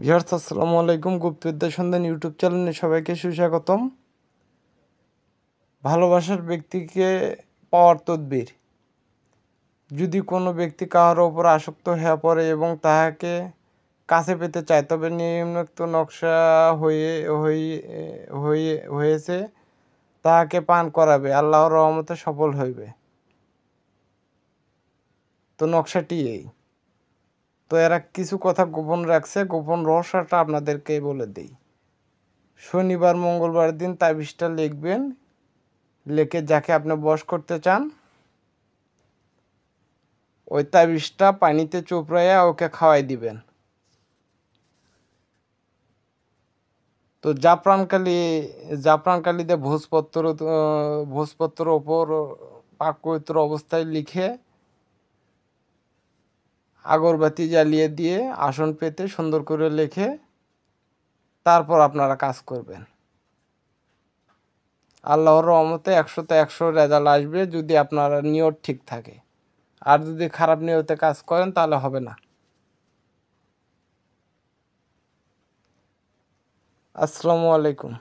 Viewers আসসালামু আলাইকুম। গুপ্তবিদ্যা সন্ধান ইউটিউব চ্যানেলে সবাইকে সুস্বাগতম। ভালোবাসার ব্যক্তিকে পাওয়ার তদবির। যদি কোনো ব্যক্তি কাহার ওপর আসক্ত হয়ে পড়ে এবং তাহাকে কাছে পেতে চায়, তবে নিম্নোক্ত নকশা হয়েছে তাহাকে পান করাবে, আল্লাহর রহমতে সফল হইবে। তো নকশাটি এই। তো এরা কিছু কথা গোপন রাখছে, গোপন রহস্যটা আপনাদেরকে বলে দিই। শনিবার মঙ্গলবার দিন তাবিজটা লিখবেন, লিখে যাকে আপনি বশ করতে চান ওই তাবিজটা পানিতে চোপড়াইয়া ওকে খাওয়াই দিবেন। তো জাফরানকালিতে ভোজপত্র ওপর পাক পবিত্র অবস্থায় লিখে আগরবাতি জ্বালিয়ে দিয়ে আসন পেতে সুন্দর করে লিখে তারপর আপনারা কাজ করবেন। আল্লাহর রহমতে 100তে 100 রেজাল্ট আসবে, যদি আপনার নিয়ত ঠিক থাকে। আর যদি খারাপ নিয়তে কাজ করেন তাহলে হবে না। আসসালামু আলাইকুম।